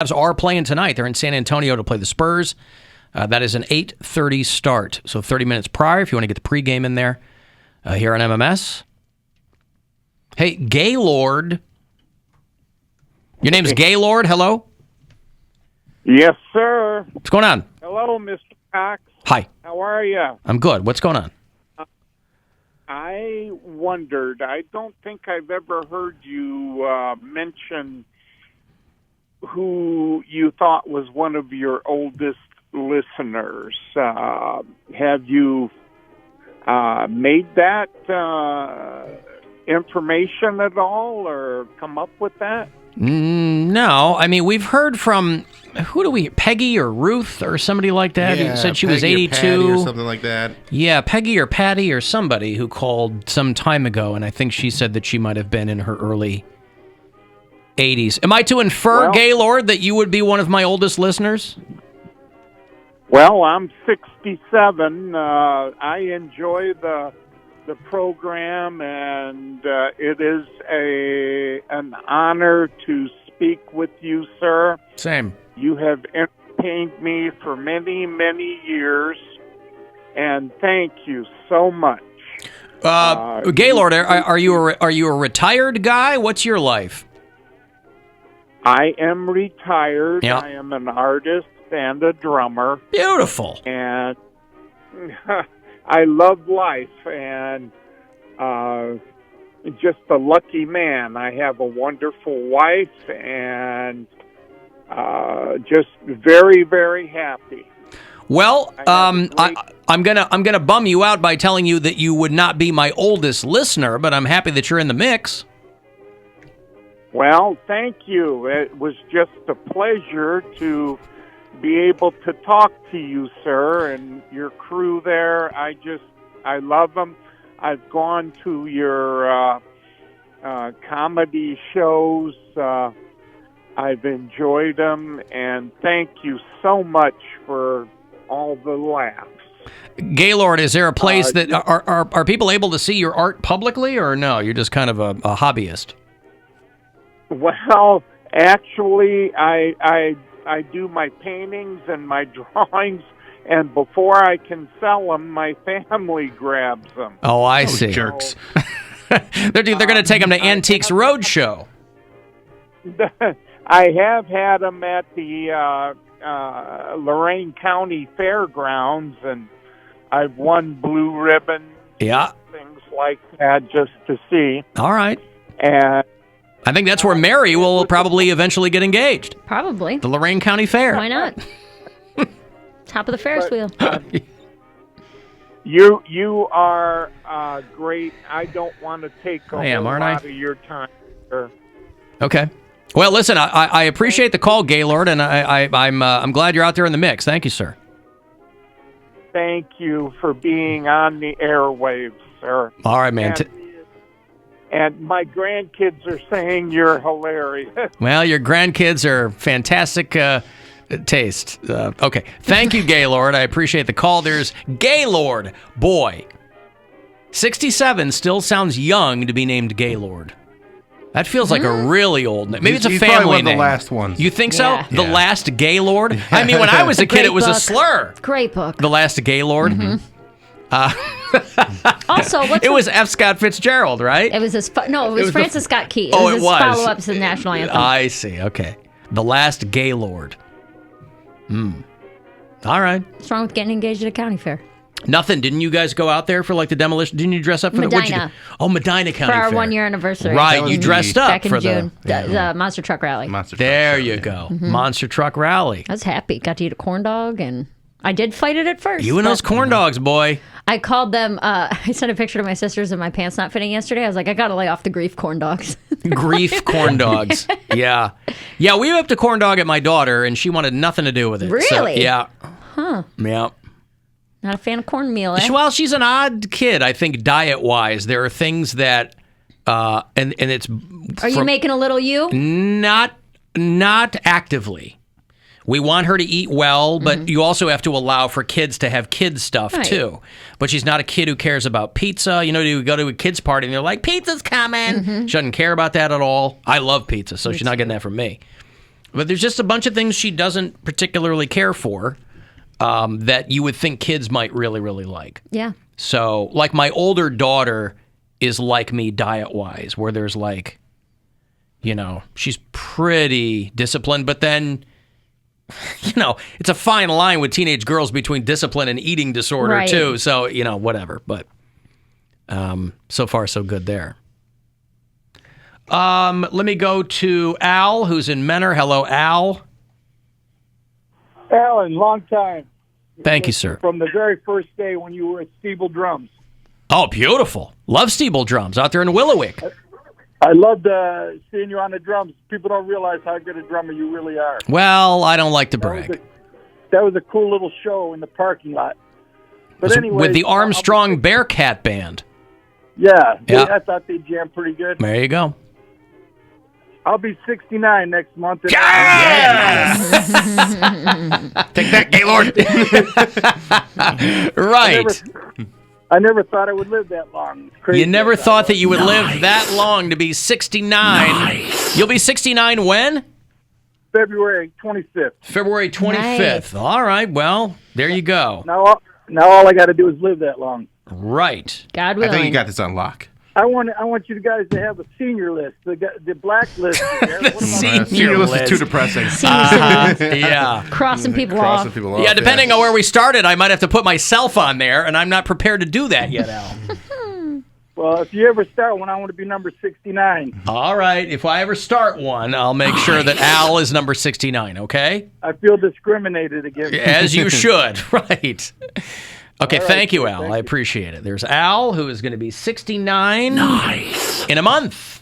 Cavs are playing tonight. They're in San Antonio to play the Spurs. That is an 8:30 start. So 30 minutes prior if you want to get the pregame in there here on MMS. Hey, Gaylord. Your name's Gaylord. Hello? Yes, sir. What's going on? Hello, Mr. Cox. Hi. How are you? I'm good. What's going on? I wondered. I don't think I've ever heard you mention who you thought was one of your oldest listeners. Have you made that information at all or come up with that? No. I mean, we've heard from, Peggy or Ruth or somebody like that? Yeah, who said she Peggy was or 82. Patty or something like that. Yeah, Peggy or Patty or somebody who called some time ago, and I think she said that she might have been in her early 80s. Am I to infer, Gaylord, that you would be one of my oldest listeners? Well, I'm 67. I enjoy the program, and it is an honor to speak with you, sir. Same. You have entertained me for many, many years, and thank you so much. Gaylord, are you a retired guy? What's your life? I am retired. Yeah. I am an artist and a drummer. Beautiful. And I love life, and just a lucky man. I have a wonderful wife, and just very, very happy. Well, I'm gonna bum you out by telling you that you would not be my oldest listener, but I'm happy that you're in the mix. Well, thank you. It was just a pleasure to be able to talk to you, sir, and your crew there. I love them. I've gone to your comedy shows. I've enjoyed them, and thank you so much for all the laughs. Gaylord, is there a place that are people able to see your art publicly, or no? You're just kind of a hobbyist. Well, actually, I do my paintings and my drawings, and before I can sell them, my family grabs them. Oh, I see. Jerks. They're going to take them to Antiques Roadshow. I have had them at the Lorain County Fairgrounds, and I've won blue ribbons, things like that, just to see. All right. And I think that's where Mary will probably eventually get engaged. Probably. The Lorain County Fair. Why not? Top of the Ferris wheel. You are great. I don't want to take a whole lot of your time, sir. Okay. Well, listen, I appreciate the call, Gaylord, and I'm glad you're out there in the mix. Thank you, sir. Thank you for being on the airwaves, sir. All right, man. And my grandkids are saying you're hilarious. Well, your grandkids are fantastic taste. Okay. Thank you, Gaylord. I appreciate the call. There's Gaylord. Boy, 67 still sounds young to be named Gaylord. That feels like a really old name. Maybe it's a He's family probably one of name. the last ones. You think so? Yeah. The Last Gaylord? I mean, when I was a kid, it was a slur. Great book. The Last Gaylord? Also, it was F. Scott Fitzgerald, right? It was it was Francis Scott Key. Oh, it it was was. his follow-up to the national anthem. I see. Okay. The Last Gaylord. All right. What's wrong with getting engaged at a county fair? Nothing. Didn't you guys go out there for like the demolition? Didn't you dress up for Medina. Medina County For our Fair. 1-year anniversary. Right. You dressed up back in for June. the The monster truck rally. There you go. Monster Truck Rally. I was happy. Got to eat a corn dog, and I did fight it at first. You and those corn dogs, boy. I called them. I sent a picture to my sisters of my pants not fitting yesterday. I was like, I got to lay off the grief corn dogs. Grief corn dogs. Yeah. Yeah, we whipped a corn dog at my daughter, and she wanted nothing to do with it. Really? So, yeah. Huh. Yeah. Not a fan of cornmeal, eh? Well, she's an odd kid, I think, diet-wise. There are things that, and it's... Are you making a little you? Not actively. We want her to eat well, but you also have to allow for kids to have kid stuff, too. But she's not a kid who cares about pizza. You know, you go to a kid's party, and they're like, pizza's coming. She doesn't care about that at all. I love pizza, so she's not getting that from me. But there's just a bunch of things she doesn't particularly care for that you would think kids might really, really like. Yeah. So, like, my older daughter is like me diet-wise, where there's like, she's pretty disciplined, but then, it's a fine line with teenage girls between discipline and eating disorder, right. too. So, whatever. But so far, so good there. Let me go to Al, who's in Menor. Hello, Al. Alan, long time. Thank you, sir. From the very first day when you were at Steeble Drums. Oh, beautiful. Love Steeble Drums out there in Willowick. I loved seeing you on the drums. People don't realize how good a drummer you really are. Well, I don't like to brag. That was a cool little show in the parking lot. But anyway, with the Armstrong Bearcat Band. Yeah, I thought they jammed pretty good. There you go. I'll be 69 next month. Yes! Take that, Gaylord. Right. I never thought I would live that long. It's crazy. You never thought that you would live that long to be 69. Nice. You'll be 69 when? February 25th. February 25th. Nice. All right. Well, there you go. Now all I got to do is live that long. Right. God willing. I think you got this on lock. I want you guys to have a senior list, the black list. Senior list is too depressing. Yeah. Crossing people off. Yeah, depending on where we started, I might have to put myself on there, and I'm not prepared to do that yet, Al. Well, if you ever start one, I want to be number 69. All right. If I ever start one, I'll make sure that Al is number 69, okay? I feel discriminated against. As you should. Right. Okay, right, thank you, Al. I appreciate it. There's Al, who is going to be 69 in a month.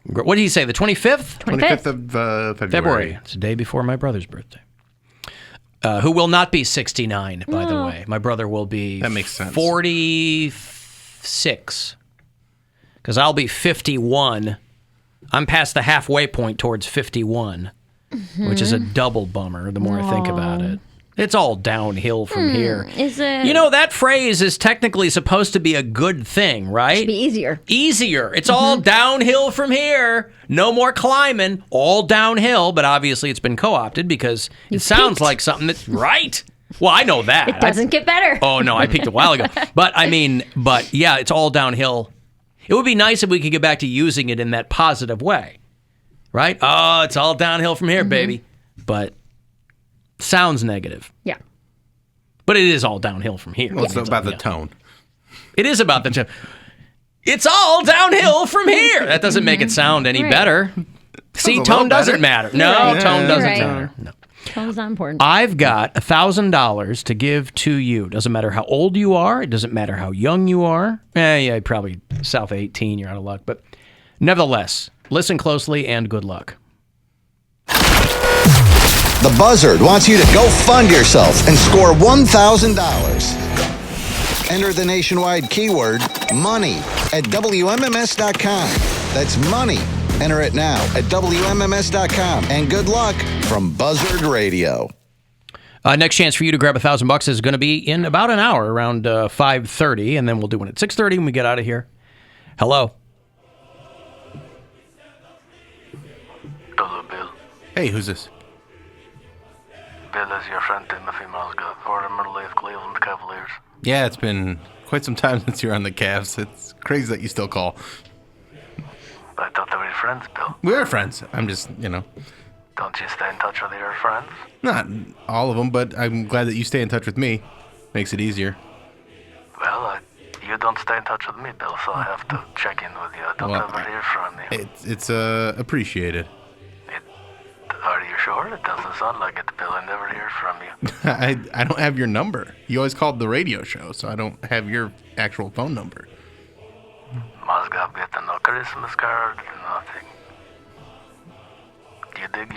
What did he say, the 25th? 25th of February. It's the day before my brother's birthday. Who will not be 69, by the way. My brother will be that makes sense. 46. Because I'll be 51. I'm past the halfway point towards 51, which is a double bummer the more I think about it. It's all downhill from here. Is it? That phrase is technically supposed to be a good thing, right? It should be easier. Easier. It's all downhill from here. No more climbing. All downhill. But obviously it's been co-opted because it sounds like something that's right. Well, I know that. It doesn't get better. Oh, no. I peaked a while ago. But yeah, it's all downhill. It would be nice if we could get back to using it in that positive way. Right? Oh, it's all downhill from here, baby. But sounds negative. Yeah. But it is all downhill from here. Well, it's about the tone. It is about the tone. It's all downhill from here. That doesn't make it sound any better. See, tone doesn't matter. No, tone doesn't matter. No. Tone's not important. I've got $1,000 to give to you. Doesn't matter how old you are. It doesn't matter how young you are. Yeah, probably south of 18, you're out of luck. But nevertheless, listen closely and good luck. The Buzzard wants you to go fund yourself and score $1,000. Enter the nationwide keyword money at WMMS.com. That's money. Enter it now at WMMS.com. And good luck from Buzzard Radio. Next chance for you to grab $1,000 is going to be in about an hour, around 5:30, and then we'll do one at 6:30 when we get out of here. Hello. Hello, Bill. Hey, who's this? Bill is your friend Timothy Mosga, formerly of Cleveland Cavaliers. Yeah, it's been quite some time since you're on the Cavs. It's crazy that you still call. I thought they were your friends, Bill. We are friends. I'm just, Don't you stay in touch with your friends? Not all of them, but I'm glad that you stay in touch with me. Makes it easier. Well, you don't stay in touch with me, Bill, so I have to check in with you. I don't ever hear from you. It's appreciated. Are you sure? It doesn't sound like it, Bill. I never hear from you. I don't have your number. You always called the radio show, so I don't have your actual phone number. Mosga get no Christmas card, nothing.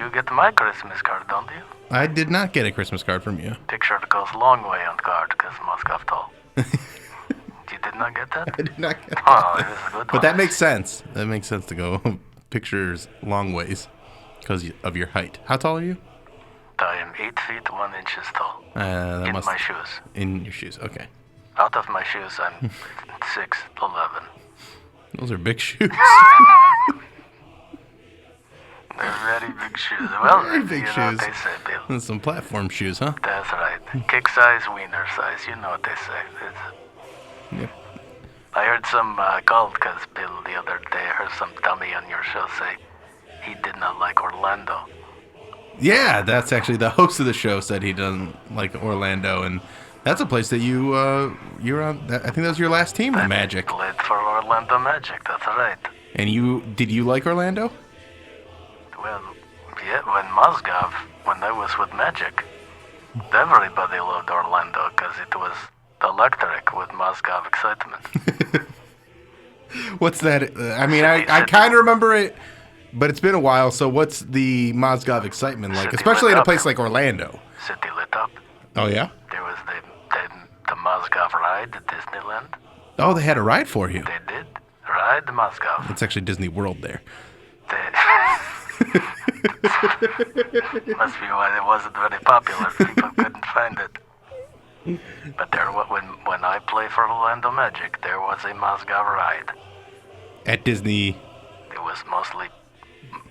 You get my Christmas card, don't you? I did not get a Christmas card from you. Picture goes a long way on card, because Moscow tall. You did not get that? I did not get that. Oh, it was a good But one. that makes sense. That makes sense to go pictures long ways because of your height. How tall are you? I am 8 feet 1 inch tall. In my shoes. In your shoes, okay. Out of my shoes, I'm 6'11". Those are big shoes. They're very big shoes. Well, Very big you know shoes. what they say, Bill. And some platform shoes, huh? That's right. Kick size, wiener size. You know what they say. Yep. I heard some called because Bill the other day. I heard some dummy on your show say he did not like Orlando. Yeah, that's actually the host of the show said he doesn't like Orlando, and that's a place that you're on. I think that was your last team, the Magic. Played for Orlando Magic. That's right. And did you like Orlando? Well, yeah, when I was with Magic, everybody loved Orlando because it was electric with Mozgov excitement. What's that? I mean, I kind of remember it, but it's been a while. So what's the Mozgov excitement like, City especially lit in a up. place like Orlando? City lit up. Oh yeah. There was the Mozgov ride at Disneyland. Oh, they had a ride for you. They did ride the Mozgov. It's actually Disney World there. Must be why it wasn't very popular. People couldn't find it. But when I play for Orlando Magic, there was a Mozgov ride. At Disney. It was mostly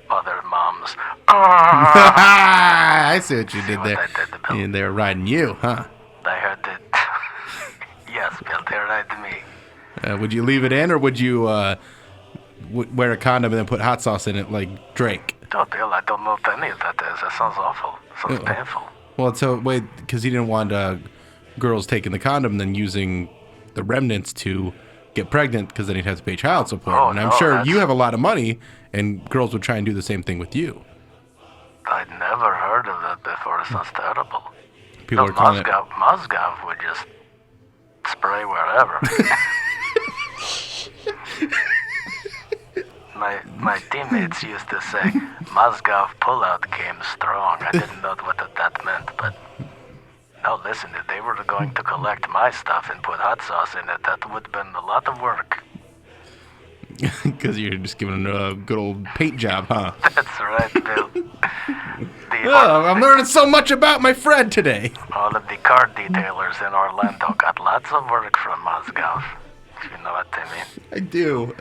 other moms. I see what you did what there. I did to Bill? And they were riding you, huh? I heard that. Yes, Bill, they ride me. Would you leave it in, or would you wear a condom and then put hot sauce in it like Drake? Oh, Bill, I don't know what any of that is. That sounds awful. Sounds painful. Well, so wait, because he didn't want girls taking the condom and then using the remnants to get pregnant, because then he'd have to pay child support. Oh, and I'm no, sure that's- you have a lot of money, and girls would try and do the same thing with you. I'd never heard of that before. It sounds terrible. People are calling it. Mozgov would just spray wherever. My teammates used to say, Mozgov pullout came strong. I didn't know what that meant, but no, listen, if they were going to collect my stuff and put hot sauce in it, that would have been a lot of work. Because you're just giving it a good old paint job, huh? That's right, Bill. Oh, I'm learning so much about my friend today. All of the car detailers in Orlando got lots of work from Mozgov. If you know what I mean.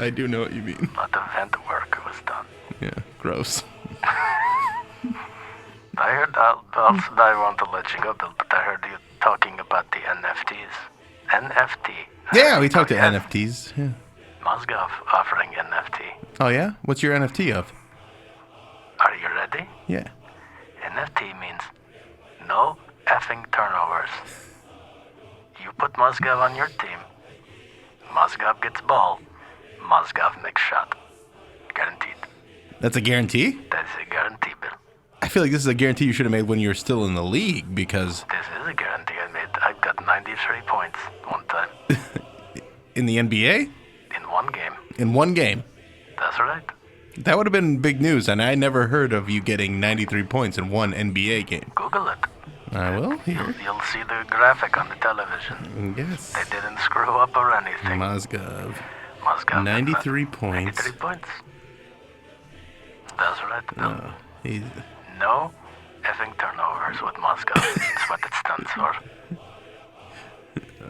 I do know what you mean. A lot of vent work was done. Yeah, gross. I heard, I want to let you go, Bill, but I heard you talking about the NFTs. NFT. Yeah, we talked to Yes. NFTs. Yeah. Mozgov offering NFT. Oh yeah? What's your NFT of? Are you ready? Yeah. NFT means no effing turnovers. You put Mozgov on your team. Mozgov gets ball. Mozgov makes shot. Guaranteed. That's a guarantee? That's a guarantee, Bill. I feel like this is a guarantee you should have made when you were still in the league, because This is a guarantee I made. I got 93 points one time. in the NBA, In one game. in one game, That's right. that would have been big news, and I never heard of you getting 93 points in one NBA game. Google it. I will here. You'll see the graphic on the television. Yes. They didn't screw up or anything. Mozgov. Mozgov. 93 points. 93 points. That's right, Bill. He's, No effing turnovers with Mozgov. That's what it stands for.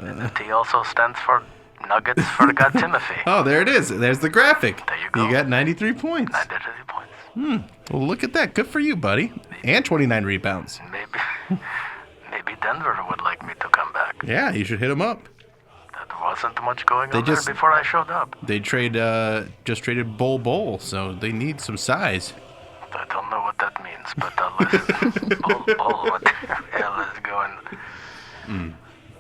And the T also stands for Nuggets Forgot Timothy. oh, there it is. There's the graphic. There you go. You got 93 points. 93 points. Well, look at that. Good for you, buddy. And 29 rebounds. Maybe Denver would like me to come back. Yeah, you should hit him up. There wasn't much going They on just- there before I showed up. They just traded Bull, so they need some size. I don't know what that means, but listen. Bull, what the hell is going...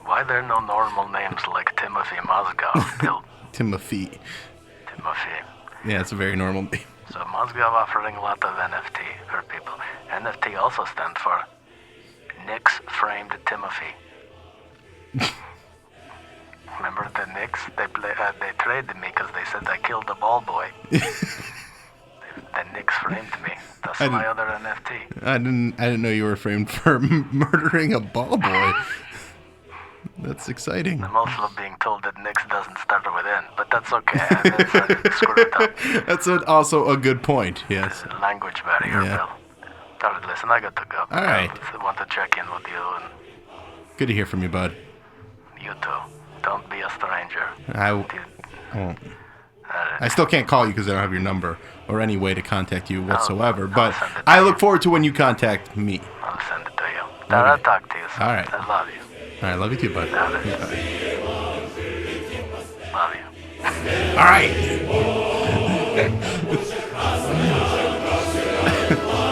Why there no normal names like Timothy Mozgov, Bill? Timothy. Timothy. Yeah, it's a very normal name. So Mozgov offering a lot of NFT for people. NFT also stands for Knicks Framed Timothy. Remember the Knicks? They traded me because they said I killed the ball boy. The Knicks framed me. That's my other NFT. I didn't know you were framed for murdering a ball boy. That's exciting. I'm also being told that Knicks doesn't start with N, but that's okay. I screwed it up. That's also a good point. Yes. Language barrier, Yeah. Bill. All right, listen, I got to go. All right. I want to check in with you, and Good to hear from you, bud. you too. Don't be a stranger. I won't. I still can't call you because I don't have your number, or any way to contact you whatsoever. But I look forward to when you contact me. I'll send it to you. I'll talk to you soon. All right. I love you. All right, love you too, bud. Love you. All right.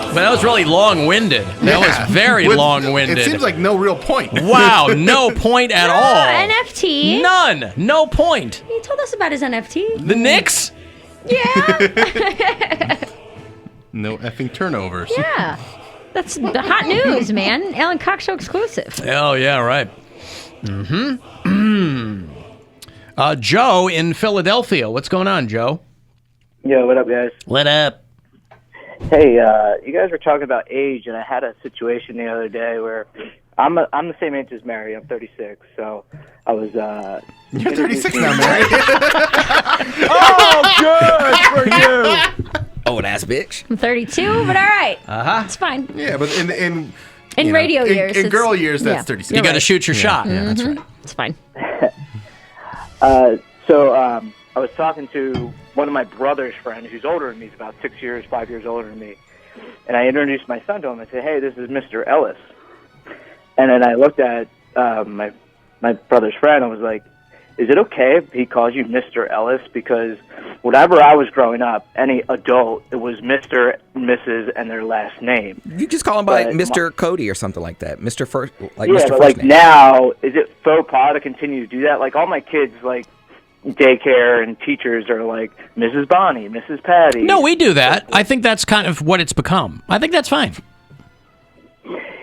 But that was really long-winded. That was very long-winded. It seems like no real point. Wow, no point at all. NFT. None. No point. He told us about his NFT. The Knicks? Yeah. No effing turnovers. Yeah. That's the hot news, man. Alan Cox Show exclusive. Oh, yeah, right. Joe in Philadelphia. What's going on, Joe? Yo, what up, guys? What up? Hey, you guys were talking about age, and I had a situation the other day where I'm the same age as Mary. I'm 36, so I was. You're 36 now, Mary. Oh, good for you. Old ass bitch. I'm 32, but all right. Uh-huh. It's fine. Yeah, but in radio years. in it's- girl years, that's yeah, 36. You got to shoot your shot. Yeah, that's right. It's fine. So I was talking to one of my brother's friends who's older than me. He's about 5 years older than me. And I introduced my son to him. I said, hey, this is Mr. Ellis. And then I looked at my brother's friend. I was like, is it okay if he calls you Mr. Ellis? Because whenever I was growing up, any adult, it was Mr., Mrs., and their last name. You just call him by But Mr. Cody or something like that. Mr. First, like yeah, Mr. but First like name. now, is it faux pas to continue to do that? Like all my kids, like daycare and teachers are like Mrs. Bonnie, Mrs. Patty. No, we do that. I think that's kind of what it's become. I think that's fine.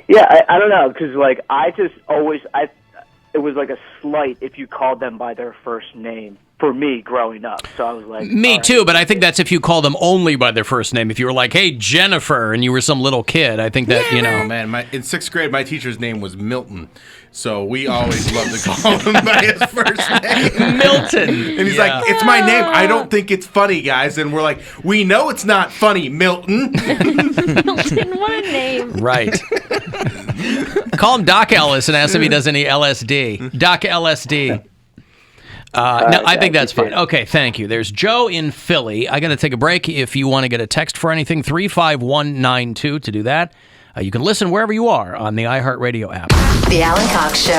Yeah, I don't know, because like I just always it was like a slight if you called them by their first name for me growing up. So I was like, Me all right. too, but I think that's if you call them only by their first name. If you were like, hey, Jennifer, and you were some little kid, I think that, Oh, man, in 6th grade, my teacher's name was Milton. So we always loved to call him by his first name. Milton. And he's like, it's my name. I don't think it's funny, guys. And we're like, we know it's not funny, Milton. Milton, what a name. Right. Call him Doc Ellis and ask if he does any LSD. Doc LSD. No, I think that's fine. Okay, thank you. There's Joe in Philly. I got to take a break. If you want to get a text for anything, 35192 to do that. You can listen wherever you are on the iHeartRadio app. The Alan Cox Show.